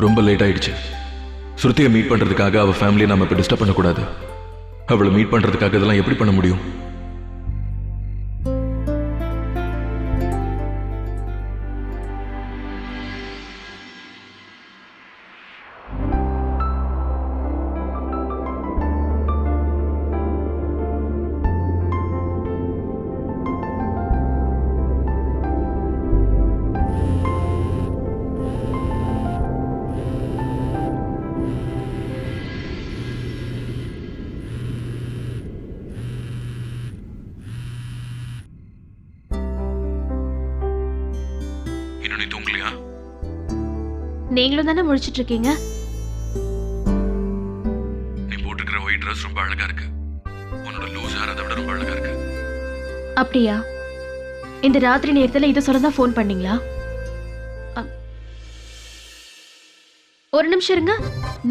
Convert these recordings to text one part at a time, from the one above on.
ரொம்ப லேட் ஆயிடுச்சு. ஸ்ருதியை மீட் பண்றதுக்காக அவ ஃபேமிலியை நாம இப்ப டிஸ்டர்ப் பண்ணக்கூடாது. அவளை மீட் பண்றதுக்காக இதெல்லாம் எப்படி பண்ண முடியும்? இன்னும் நீ தூங்கலையா? நீங்களும் தானே முழிச்சிட்டு இருக்கீங்க. நீ போட்டுக்கிற ஒயிட் ட்ரெஸ் ரொம்ப அழகா இருக்கு. உன்னோட லூஸ் ஹேர் அதை விட ரொம்ப அழகா இருக்கு. அப்படியா? இந்த ராத்திரி நேரத்துல இதை சொல்லதான் ஃபோன் பண்ணீங்களா? ஒரு நிமிஷம் இருங்க.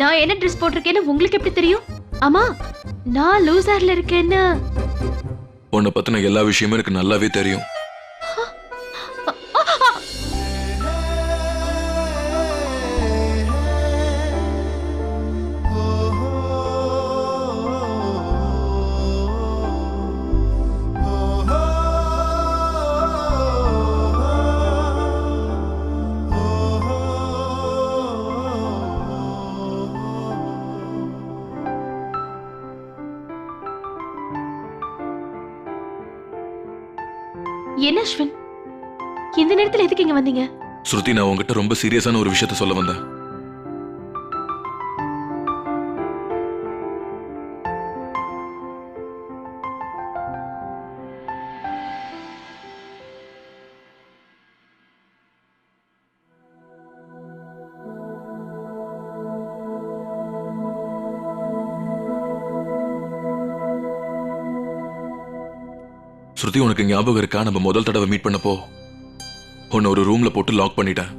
நான் என்ன ட்ரெஸ் போட்டிருக்கேன்னு உங்களுக்கு எப்படி தெரியும்? ஆமா, நான் லூஸ் ஹேர்ல இருக்கேன்னு உன்னை பத்தின எல்லா விஷயமும் எனக்கு நல்லாவே தெரியும். என்ன அஸ்வின், இந்த நேரத்துல எதுக்கு இங்க வந்தீங்க? ஸ்ருதி, நான் உங்ககிட்ட ரொம்ப சீரியஸான ஒரு விஷயத்த சொல்ல வந்தேன். ஸ்ருதி, உனக்கு ஞாபகம் இருக்கா? நம்ம முதல் தடவை மீட் பண்ணப்போ உன்னை ஒரு ரூம்ல போட்டு லாக் பண்ணிட்டேன்.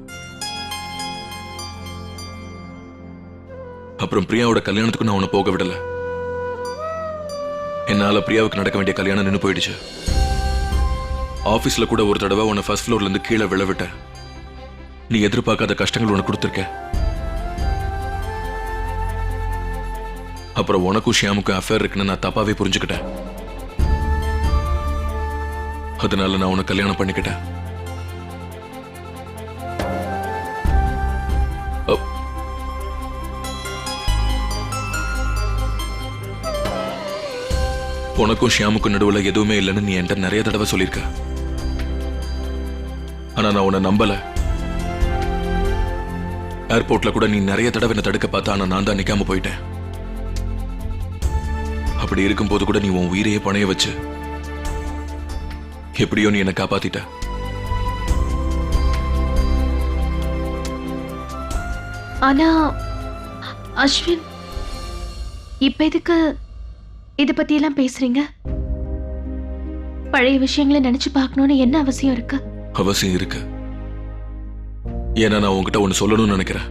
அப்புறம் பிரியாவோட கல்யாணத்துக்கு நான் உன்னை போக விடல. என்னால பிரியாவுக்கு நடக்க வேண்டிய கல்யாணம் நின்னு போயிடுச்சு. ஆபீஸ்ல கூட ஒரு தடவை உன்னை ஃபர்ஸ்ட் ஃப்ளோர்ல இருந்து கீழே விழவிட்ட. நீ எதிர்பார்க்காத கஷ்டங்கள் உனக்கு கொடுத்துருக்க. அப்புறம் உனக்கும் ஷியாமுக்கும் அஃபேர் இருக்குன்னு நான் தப்பாவே புரிஞ்சுக்கிட்டேன். அதனால நான் உன்னை கல்யாணம் பண்ணிக்கிட்டேன். உனக்கும் ஷியாமுக்கும் நடுவுல எதுவுமே இல்லைன்னு நீ என்கிட்ட நிறைய தடவை சொல்லியிருக்க. ஆனா நான் உன்னை நம்பல. ஏர்போர்ட்ல கூட நீ நிறைய தடவை என்ன தடுக்க பார்த்தா, ஆனா நான் தான் நிக்காம போயிட்டேன். அப்படி இருக்கும்போது கூட நீ உன் உயிரையே பணைய வச்சு எப்படியோ நீ என்ன காப்பாத்திட்ட. ஆனா அஸ்வின், இப்ப எதுக்கு இத பத்தி எல்லாம் பேசுறீங்க? பழைய விஷயங்களை நினைச்சு பார்க்கணும்னு என்ன அவசியம் இருக்கு? அவசியம் இருக்கு. ஏன்னா நான் உன்கிட்ட ஒன்னு சொல்லணும்னு நினைக்கிறேன்.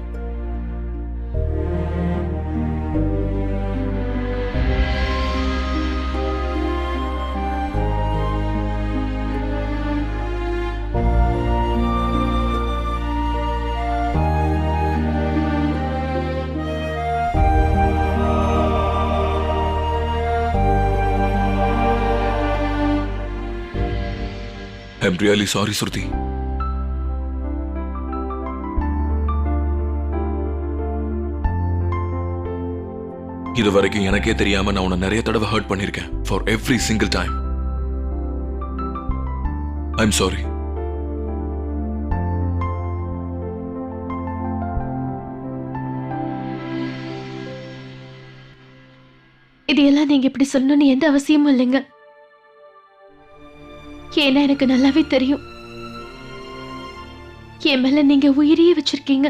I'm really sorry, Shruti. இது வரைக்கும் எனக்கே தெரியாம நான் உன்னை நிறைய தடவை ஹர்ட் பண்ணிருக்கேன். For every single time. I'm sorry. இதையெல்லாம் நீங்க இப்படி சொல்லணும்னு எந்த அவசியமும் இல்லைங்க. ஏன்னா எனக்கு நல்லாவே தெரியும் என் மேல நீங்க உயிரையே வச்சிருக்கீங்க.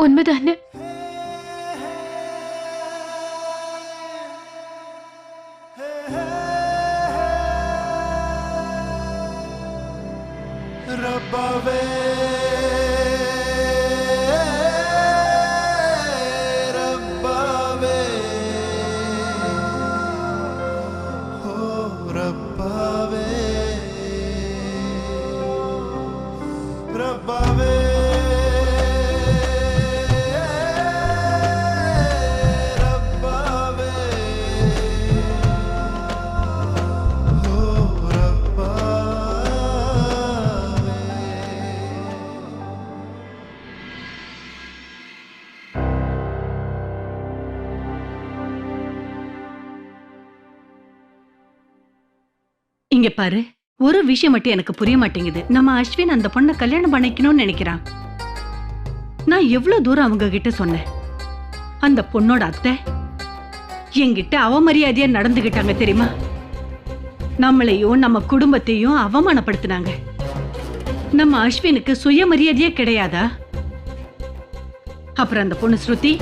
உண்மைதானே? ரப்பாவே ரப்பாவே ஓ ரப்பாவே ரப்பாவே இங்க பாரு, ஒரு விஷயம் மட்டும் எனக்கு புரிய மாட்டேங்குது. நம்ம அஸ்வின் அந்த பொண்ணை கல்யாணம் பண்ணிக்கணும்னு நினைக்கிறான். நான் எவ்வளவு தூரம் அவங்க கிட்ட சொன்னேன். அந்த பொண்ணோட அத்தை என்கிட்ட அவமரியாதையா நடந்துகிட்டாங்க தெரியுமா? நம்மளையும் நம்ம குடும்பத்தையும் அவமானப்படுத்தினாங்க. நம்ம அஸ்வினுக்கு சுயமரியாதையே கிடையாதா? அப்புறம் அந்த பொண்ணு ஸ்ருதி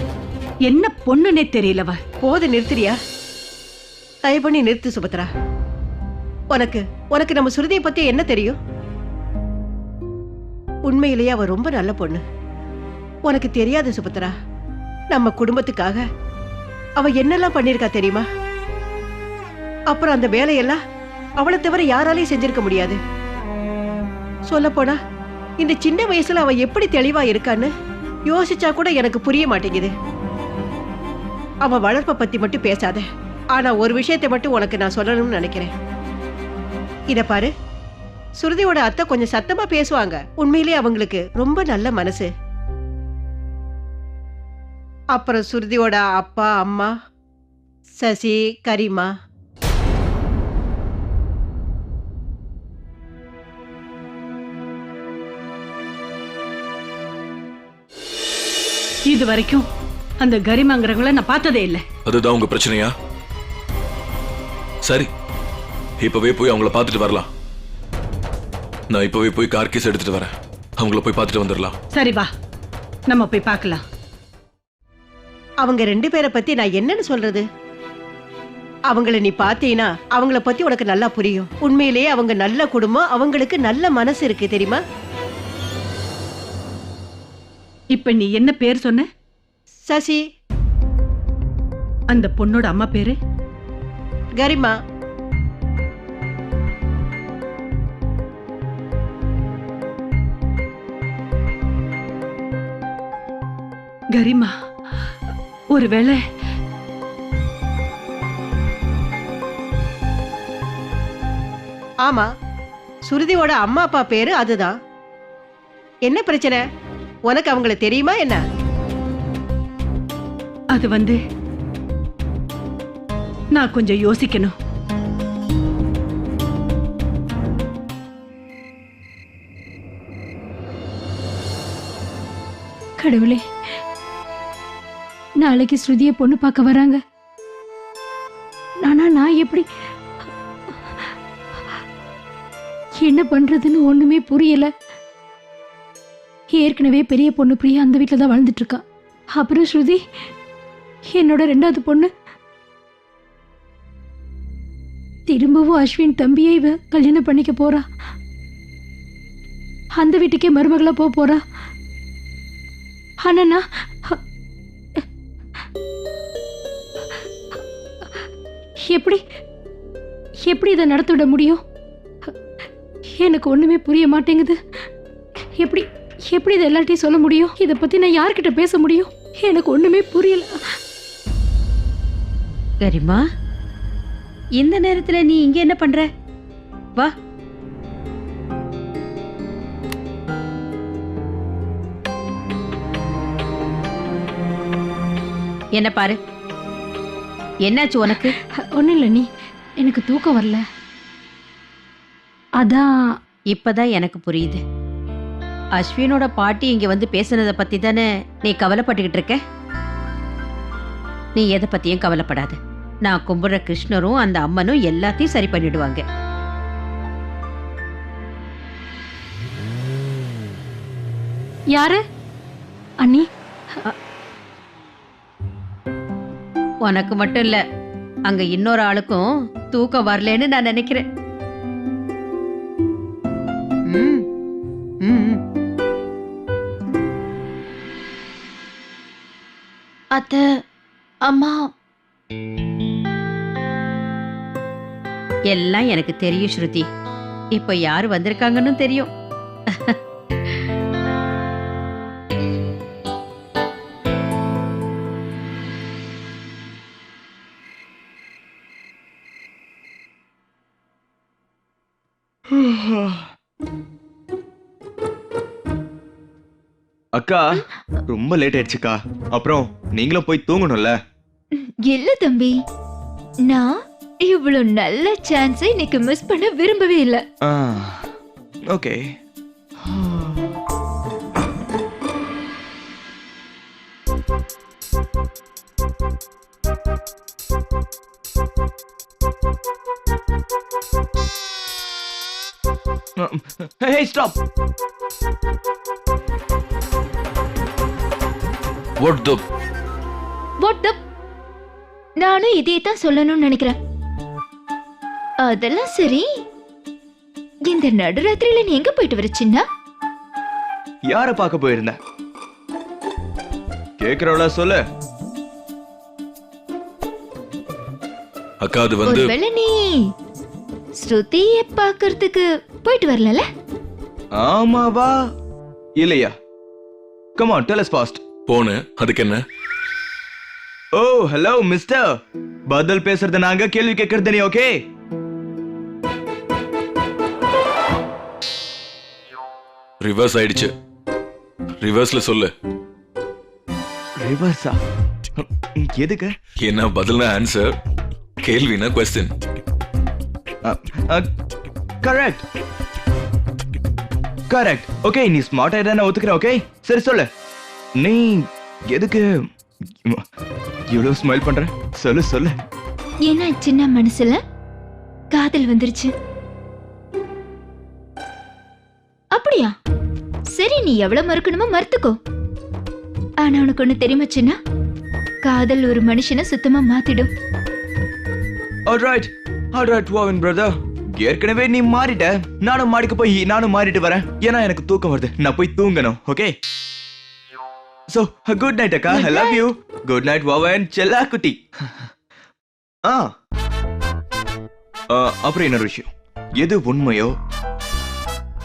என்ன பொண்ணுன்னே தெரியலவ. போது நிறுத்துறியா? தயவு பண்ணி நிறுத்து சுபத்ரா. உனக்கு நம்ம சுருதியை பத்தி என்ன தெரியும்? உண்மையிலேயே அவ ரொம்ப நல்ல பொண்ணு. உனக்கு தெரியாது சுபத்ரா, நம்ம குடும்பத்துக்காக அவ என்னெல்லாம் பண்ணிருக்கா தெரியுமா? அப்புறம் அந்த வேலையெல்லாம் அவளை தவிர யாராலையும் செஞ்சிருக்க முடியாது. சொல்ல போனா இந்த சின்ன வயசுல அவ எப்படி தெளிவா இருக்கான்னு யோசிச்சா கூட எனக்கு புரிய மாட்டேங்குது. அவ வளர்ப்பை பத்தி மட்டும் பேசாத. ஆனா ஒரு விஷயத்தை மட்டும் உனக்கு நான் சொல்லணும்னு நினைக்கிறேன். இத பாரு, சுருதியோட அத்தை கொஞ்சம் சத்தமா பேசுவாங்க. உண்மையிலேயே அவங்களுக்கு ரொம்ப நல்ல மனசு. அப்புறம் சுருதியோட அப்பா அம்மா, சசி, கரிமா, இது வரைக்கும் அந்த கரிமாங்கிறவங்கள நான் பார்த்ததே இல்லை. அதுதான் உங்க பிரச்சனையா? சரி, இப்பவே போய் அவங்கள பார்த்துட்டு வரலாம். நான் இப்பவே போய் கார் கேஸ் எடுத்துட்டு வரேன். அவங்கள போய் பார்த்துட்டு வந்துடலாம். சரி வா, நம்ம போய் பார்க்கலாம். அவங்க 2 பேரை பத்தி நான் என்னன்னு சொல்றது? அவங்கள நீ பார்த்தீனா அவங்கள பத்தி உனக்கு நல்லா புரியும். உண்மையிலேயே அவங்க நல்ல குடும்பம், அவங்களுக்கு நல்ல மனசு இருக்கு தெரியுமா? இப்ப நீ என்ன பேர் சொன்ன? சசி. அந்த பொண்ணோட அம்மா பேரு? கரிமா. கரிமா, ஒருவேளை ஆமா, சுருதியோட அம்மா அப்பா பேரு அதுதான். என்ன பிரச்சனை? உனக்கு அவங்கள தெரியுமா என்ன? அது வந்து நான் கொஞ்சம் யோசிக்கணும். கடவுளே, நாளைக்கு ஸ்ருதியை பொண்ணு பார்க்க வராங்க. நான் எப்படி என்ன பண்றதுன்னு ஒண்ணுமே புரியல. ஏற்கனவே பெரிய பொண்ணு பிரியா அந்த வீட்டில் தான் வாழ்ந்துட்டு இருக்கா. அப்புறம் ஸ்ருதி என்னோட 2வது பொண்ணு. திரும்பவும் அஸ்வின் தம்பியை இவ கல்யாணம் பண்ணிக்க போறா. அந்த வீட்டுக்கே மருமகளா போறா. ஆனா நான் எப்படி இதை நடத்தி விட முடியும்? எனக்கு ஒண்ணுமே புரிய மாட்டேங்குது. எப்படி இதை எல்லார்ட்டையும் சொல்ல முடியும்? இதை பத்தி நான் யார்கிட்ட பேச முடியும்? எனக்கு ஒண்ணுமே புரியல. கரிமா, இந்த நேரத்துல நீ இங்க என்ன பண்ற? வா. என்ன பாரு, என்னாச்சு உனக்கு? ஒன்றும் இல்லை நீ, எனக்கு தூக்கம் வரல. அதான். இப்பதான் எனக்கு புரியுது. அஸ்வினோட பாட்டி இங்க வந்து பேசுனதை பத்தி தானே நீ கவலைப்பட்டுக்கிட்டு இருக்க. நீ எதை பத்தியும் கவலைப்படாத. நான் கும்பிடுற கிருஷ்ணரும் அந்த அம்மனும் எல்லாத்தையும் சரி பண்ணிடுவாங்க. யாரு அண்ணி? உனக்கு மட்டும் இல்ல, அங்க இன்னொரு ஆளுக்கும் தூக்கம் வரலன்னு நான் நினைக்கிறேன். ம், ம். அத்தை, அம்மா. எல்லாம் எனக்கு தெரியும் ஸ்ருதி. இப்ப யாரு வந்திருக்காங்கன்னு தெரியும். அக்கா, ரொம்ப லேட் ஆயிடுச்சுக்கா. அப்புறம் நீங்களும் போய் தூங்கணும்ல. இல்ல தம்பி, நான் இவ்வளவு நல்ல சான்ஸை இன்னைக்கு மிஸ் பண்ண விரும்பவே இல்ல. Okay. Hey, stop. What the what the நானும் இதே தான் சொல்லணும்னு நினைக்கிறேன். அதெல்லாம் சரி, இந்த நடுராத்திரியில நீ எங்க போயிட்டு வர சின்னா? யார பார்க்க போயிருந்த? கேக்குறவளா சொல்லு. அக்கா அது வந்து ஒருவேளை நீ ஸ்ருதிய பார்க்கறதுக்கு போயிட்டு வரல? ஆமாவா இல்லையா? Come on, tell us fast. போனேன். அதுக்கு என்ன? ஓ ஹலோ மிஸ்டர், பதில் பேசுறது நாங்க, கேள்வி கேட்கறது நீ. ஓகே ரிவர்ஸ் ஆயிடுச்சு. ரிவர்ஸ்ல சொல்லு. ரிவர்ஸா? எதுக்கு? என்ன பதில்னா ஆன்சர், கேள்வினா கொஸ்டின். Correct correct. ஓகே, நீ ஸ்மார்ட் ஆயிட்டா நான் ஒத்துக்கிறேன். ஓகே சரி சொல்லு, நீ எதுக்கு இவ்வளவு ஸ்மைல் பண்ற? சொல்லு சொல்லு. ஏன்னா சின்ன மனசுல காதல் வந்துருச்சு. அப்படியா? சரி, நீ எவ்வளவு மறுக்கணுமோ மறுத்துக்கோ. ஆனா உனக்கு ஒண்ணு தெரியுமா சின்ன, காதல் ஒரு மனுஷனை சுத்தமா மாத்திடும். ஆல்ரைட் வாவின் பிரதர், ஏற்கனவே நீ மாறிட்ட. நானும் மாடிக்கு போய் நானும் மாறிட்டு வரேன். ஏன்னா எனக்கு தூக்கம் வருது, நான் போய் தூங்கணும். ஓகே சோ குட் நைட் அக்கா. I love you. Good night வாவன் செல்லா குட்டி. அப்புறம் இன்னொரு விஷயம், எது உண்மையோ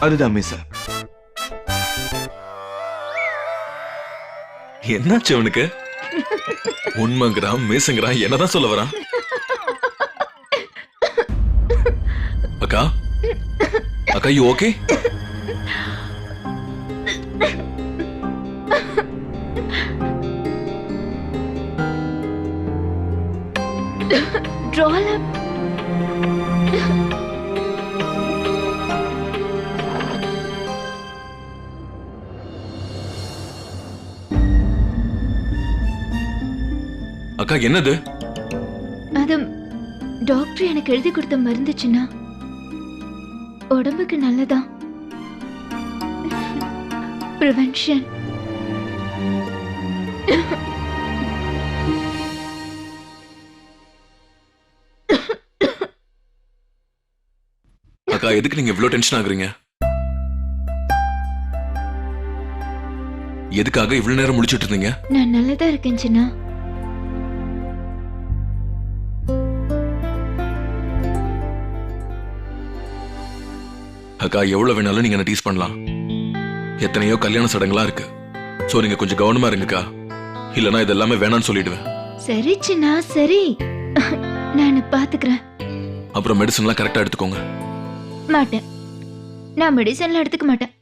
அதுதான் மிஸ். என்னாச்சு அவனுக்கு? உண்மைங்கிறான், மிஸ்ங்கிறான், என்னதான் சொல்ல வரான்? அக்கா அக்கா யூ ஓகே? Roll up. அக்கா என்னது? அது டாக்டர் எனக்கு எழுதி கொடுத்த மருந்துச்சுன்னா உடம்புக்கு நல்லதா. பிரிவென்ஷன். அக்கா எதுக்கு நீங்க இவ்ளோ டென்ஷன் ஆகுறீங்க? எதுக்காக இவ்வளவு நேரம் முடிச்சிட்டு இருந்தீங்க? நான் நல்லதா இருக்கேன் சின்னா. அக்கா எவ்வளவு வேணாலும் நீங்க என்ன டீஸ் பண்ணலாம். எத்தனையோ கல்யாண சடங்குலாம் இருக்கு. சோ நீங்க கொஞ்சம் கவனமா இருங்கக்கா, இல்லனா இது எல்லாமே வேணாம்னு சொல்லிடுவேன். சரி சின்னா சரி, நான் பாத்துக்கிறேன். அப்புறம் மெடிசன்லாம் கரெக்டா எடுத்துக்கோங்க. மாட்டேன், நான் மெடிசன்லாம் எடுத்துக்க மாட்டேன்.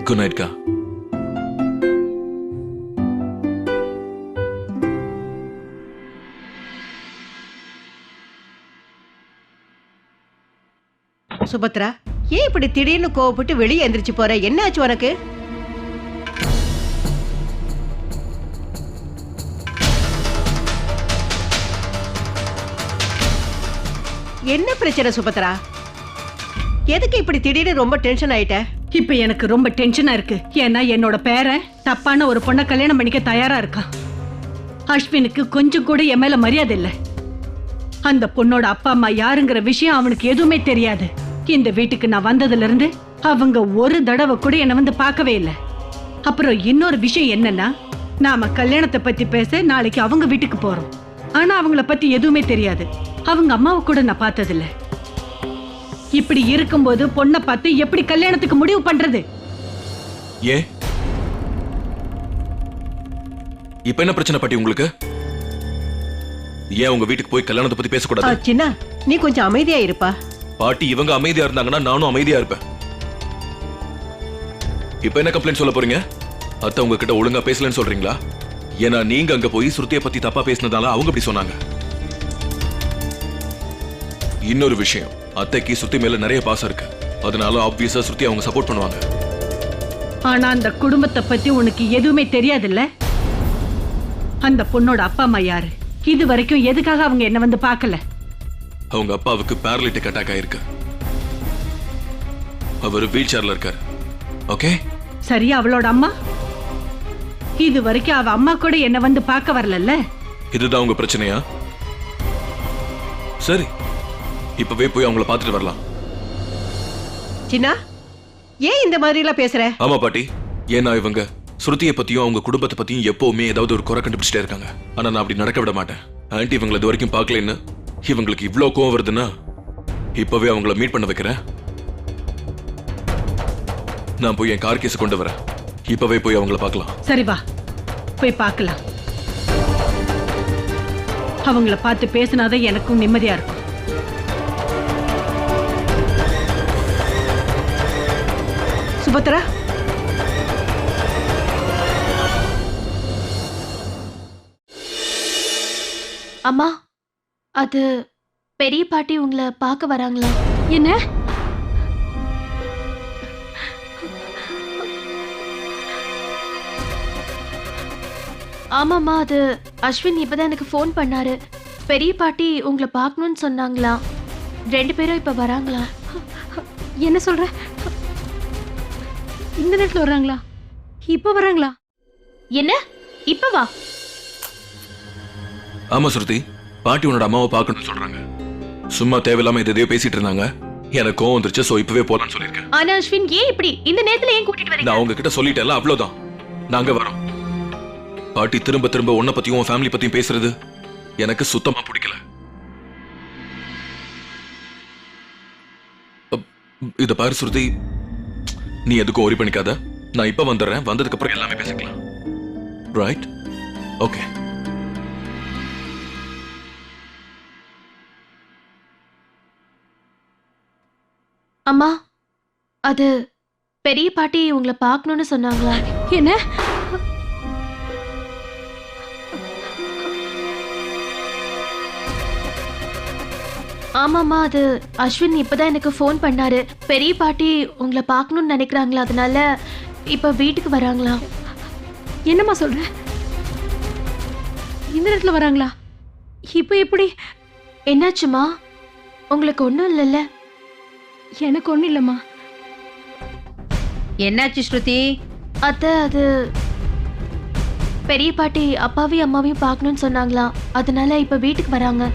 குட் நைட் கா. சுபத்ரா, ஏன் இப்படி திடீர்னு கோவப்பட்டு வெளியே எந்திரிச்சு போற? என்ன ஆச்சு உனக்கு? என்ன பிரச்சனை சுபத்ரா? எதுக்கு இப்படி திடீர்னு ரொம்ப டென்ஷன் ஆயிட்ட? இப்ப எனக்கு ரொம்ப டென்ஷனா இருக்கு. ஏன்னா என்னோட பேரன் தப்பான ஒரு பொண்ணை கல்யாணம் பண்ணிக்க தயாரா இருக்கான். அஸ்வினுக்கு கொஞ்சம் கூட என் மேல மரியாதை இல்ல. அந்த பொண்ணோட அப்பா அம்மா யாருங்கிற விஷயம் அவனுக்கு எதுவுமே தெரியாது. இந்த வீட்டுக்கு நான் வந்ததுல இருந்து அவங்க ஒரு தடவை கூட என்னை வந்து பார்க்கவே இல்லை. அப்புறம் இன்னொரு விஷயம் என்னன்னா, நாம கல்யாணத்தை பத்தி பேச நாளைக்கு அவங்க வீட்டுக்கு போறோம். ஆனா அவங்கள பத்தி எதுவுமே தெரியாது. அவங்க அம்மாவை கூட நான் பார்த்ததில்ல. இப்படி இருக்கும்போது பொண்ணை பார்த்து எப்படி கல்யாணத்துக்கு முடிவு பண்றது? ஏன் இப்ப என்ன பிரச்சனை பாட்டி உங்களுக்கு? ஏன் உங்க வீட்டுக்கு போய் கல்யாணத்தை பத்தி பேசக்கூடாது? சின்ன, நீ கொஞ்சம் அமைதியா இருப்பா. பாட்டி இவங்க அமைதியா இருந்தாங்கன்னா நானும் அமைதியா இருப்பேன். இப்ப என்ன கம்ப்ளைண்ட் சொல்ல போறீங்க? அத்தை உங்ககிட்ட ஒழுங்கா பேசலன்னு சொல்றீங்களா? ஏன்னா நீங்க அங்க போய் ஸ்ருதியை பத்தி தப்பா பேசினதால அவங்க அப்படி சொன்னாங்க. இன்னொரு விஷயம், அத்தைக்கு ஸ்ருதி மேல நிறைய பாசம் இருக்கு. அதனால ஆப்வியஸா ஸ்ருதி அவங்க சப்போர்ட் பண்ணுவாங்க. ஆனா அந்த குடும்பத்தை பத்தி உனக்கு எதுவுமே தெரியாதுல்ல? அந்த பொண்ணோட அப்பா அம்மா யாரு? இது வரைக்கும் எதுக்காக அவங்க என்ன வந்து பார்க்கல? அவங்க அப்பாவுக்கு பேரலிட்டிக் அட்டாக் ஆயிருக்கு. அவர் வீல் சேர்ல இருக்காரு. ஓகே, சரி, அவளோட அம்மா? இது வரைக்கும் அவ அம்மா கூட என்ன வந்து பார்க்க வரலல்ல? இதுதான் உங்க பிரச்சனையா? சரி, இப்பவே போய் அவங்கள பார்த்துட்டு வரலாம். சின்னா, ஏன் இந்த மாதிரி எல்லாம் பேசுற? ஆமா பாட்டி, ஏன்னா இவங்க ஸ்ருதியை பத்தியும் அவங்க குடும்பத்தை பத்தியும் எப்பவுமே ஏதாவது ஒரு குறை கண்டுபிடிச்சிட்டே இருக்காங்க. ஆனா நான் அப்படி நடக்க விட மாட்டேன். ஆன்ட்டி இவங்களை இது வரைக்கும் பார்க்கலன்னு இவங்களுக்கு இவ்ளோ கோவம் வருதுன்னா இப்பவே அவங்கள மீட் பண்ண வைக்கிறேன். நான் போய் என் கார் கேஸ் கொண்டு வரேன். இப்பவே போய் அவங்கள பார்க்கலாம். சரி வா, போய் பார்க்கலாம். அவங்கள பார்த்து பேசினாதான் எனக்கும் நிம்மதியா இருக்கும். சுபத்ரா, அம்மா, அது பெரிய பாட்டி உங்களை பார்க்க வராங்களா? என்ன? ஆமாம்மா, அது அஸ்வின் இப்பதான் எனக்கு ஃபோன் பண்ணாரு. பெரிய பாட்டி உங்களை பார்க்கணும்னு சொன்னாங்களா. 2 பேரும் இப்ப வராங்களா? என்ன சொல்ற? இந்த நேரத்துல வர்றாங்களா? இப்ப வர்றாங்களா? என்ன இப்ப வா? ஆமா ஸ்ருதி, பாட்டி உன்னோட அம்மாவை பார்க்கணும்னு சொல்றாங்க. சும்மா தேவையில்லாம எதையோ பேசிட்டு இருந்தாங்க. எனக்கு கோவம் வந்துருச்சு. சோ இப்பவே போலான்னு சொல்லிருக்கேன். ஆனா அஸ்வின், ஏன் இப்படி இந்த நேரத்துல ஏன் கூட்டிட்டு வரீங்க? நான் உங்ககிட்ட சொல்லிட்டேன்ல, அவ்வளவுதான். நாங்க வரோம். பாட்டி திரும்ப திரும்ப உன்னை பத்தியும் உன் ஃபேமிலி பத்தியும் பேசுறது எனக்கு சுத்தமா பிடிக்கல. இத பாரு ஸ்ருதி, நீ எதுக்கும் ஒரி பண்ணிக்காத. நான் இப்ப வந்துடுறேன். வந்ததுக்கு அப்புறம் எல்லாமே பேசிக்கலாம். ரைட்? ஓகே. அம்மா, அது பெரிய பாட்டி உங்களை பார்க்கணும்னு சொன்னாங்களா? என்ன? ஆமாம்மா, அது அஸ்வின் இப்பதான் எனக்கு ஃபோன் பண்ணாரு. பெரிய பாட்டி உங்களை பார்க்கணும்னு நினைக்கிறாங்களா, அதனால இப்ப வீட்டுக்கு வராங்களா. என்னம்மா சொல்ற? இந்த நேரத்துல வராங்களா? இப்ப எப்படி? என்னாச்சுமா? உங்களுக்கு ஒன்றும் இல்லைல்ல? எனக்கு ஒண்ணும் இல்லம்மா. என்னாச்சு ஸ்ருதி? அத்தை, அது பெரிய பாட்டி அப்பாவையும் அம்மாவையும் பார்க்கணும்னு சொன்னாங்களா, அதனால இப்ப வீட்டுக்கு வராங்க.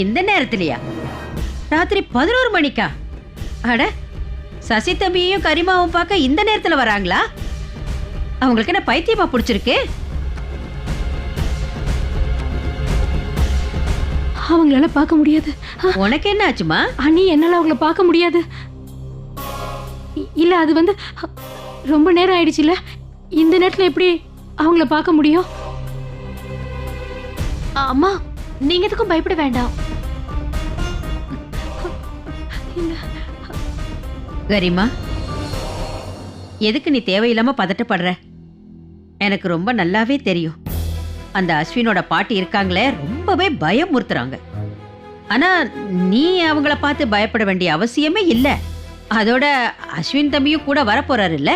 இந்த நேரத்திலயா? ராத்திரி 11 மணிக்கா? அட, சசி தம்பியையும் கரிமாவும் பார்க்க இந்த நேரத்துல வராங்களா? அவங்களுக்கு என்ன பைத்தியமா பிடிச்சிருக்கு? அவங்களால பார்க்க முடியாது. உனக்கு என்ன ஆச்சுமா? அண்ணி, என்னால அவங்கள பார்க்க முடியாது. இல்ல, அது வந்து ரொம்ப நேரம் ஆயிடுச்சுல்ல. இந்த நேரத்துல எப்படி அவங்கள பார்க்க முடியும்? அம்மா, நீங்க எதுக்கும் பயப்பட வேண்டாம். கரிமா, எதுக்கு நீ தேவையில்லாம பதட்டப்படுற? எனக்கு ரொம்ப நல்லாவே தெரியும். அந்த அஸ்வினோட பாட்டி இருக்காங்களே, ரொம்பவே பயமுறுத்துறாங்க. ஆனா நீ அவங்கள பார்த்து பயப்பட வேண்டிய அவசியமே இல்லை. அதோட அஸ்வின் தம்பியும் கூட வரப்போறாரு இல்ல?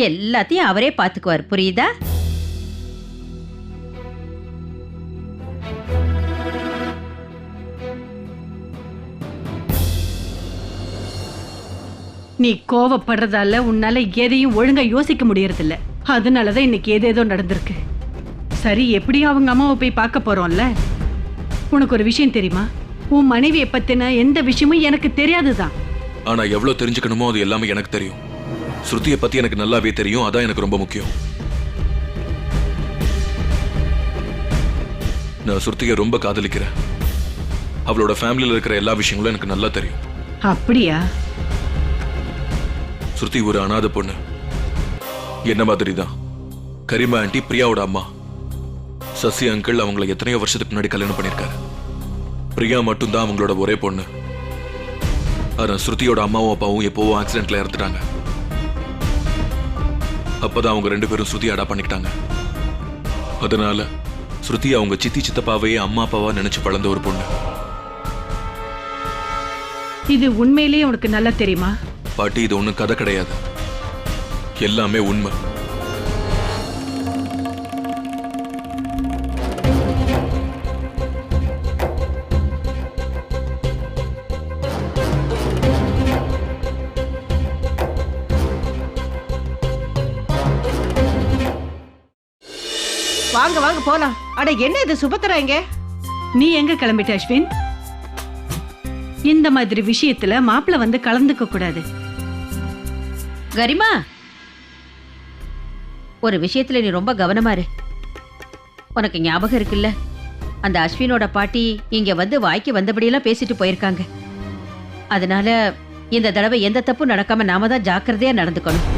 எல்லாத்தையும் அவரே பார்த்துக்குவார், புரியுதா? நீ கோவப்படுறதால உன்னால எதையும் ஒழுங்கா யோசிக்க முடியறதில்ல. அதனாலதான் இன்னைக்கு ஏதேதோ நடந்திருக்கு. சரி, எப்படியும் அவங்க அம்மாவை போய் பார்க்க போறோம்ல. உனக்கு ஒரு விஷயம் தெரியுமா? உன் மனைவியை பத்தின எந்த விஷயமும் எனக்கு தெரியாதுதான். ஆனா எவ்வளவு தெரிஞ்சுக்கணுமோ அது எல்லாமே எனக்கு தெரியும். ஸ்ருதியை பத்தி எனக்கு நல்லாவே தெரியும். அதான் எனக்கு ரொம்ப முக்கியம். நான் ஸ்ருதியை ரொம்ப காதலிக்கிறேன். அவளோட ஃபேமிலியில இருக்கிற எல்லா விஷயங்களும் எனக்கு நல்லா தெரியும். அப்படியா? ஸ்ருதி ஒரு அனாதை பொண்ணு. என்ன மாதிரி தான். கரிமா ஆண்டி பிரியாவோட அம்மா. சசி அங்கிள் அவங்களை எத்தனையோ வருஷத்துக்கு முன்னாடி கல்யாணம் பண்ணிருக்காரு. பிரியா மட்டும்தான் அவங்களோட ஒரே பொண்ணு. ஆனா ஸ்ருதியோட அம்மாவும் அப்பாவும் எப்போவும் ஆக்சிடென்ட்ல இறந்துட்டாங்க. அப்பதான் அவங்க 2 பேரும் ஸ்ருதி அடா பண்ணிக்கிட்டாங்க. அதனால ஸ்ருதி அவங்க சித்தி சித்தப்பாவையே அம்மா அப்பாவா நினைச்சு வளர்ந்த ஒரு பொண்ணு. இது உண்மையிலேயே உனக்கு நல்லா தெரியுமா? பாட்டி, இது ஒண்ணும் கதை கிடையாது, எல்லாமே உண்மை. வாங்க வாங்க போலாம். அட என்ன இது சுபத்ரா இங்க? நீ எங்க கிளம்பிட்ட அஸ்வின்? இந்த மாதிரி விஷயத்துல மாப்பிள்ள வந்து கலந்துக்க கூடாது. கரிமா, ஒரு விஷயத்துல நீ ரொம்ப கவனமா இரு. உனக்கு ஞாபகம் இருக்குல்ல, அந்த அஸ்வினோட பாட்டி இங்க வந்து வாய்க்கு வந்தபடியெல்லாம் பேசிட்டு போயிருக்காங்க. அதனால இந்த தடவை எந்த தப்பும் நடக்காம நாம தான் ஜாக்கிரதையா நடந்துக்கணும்.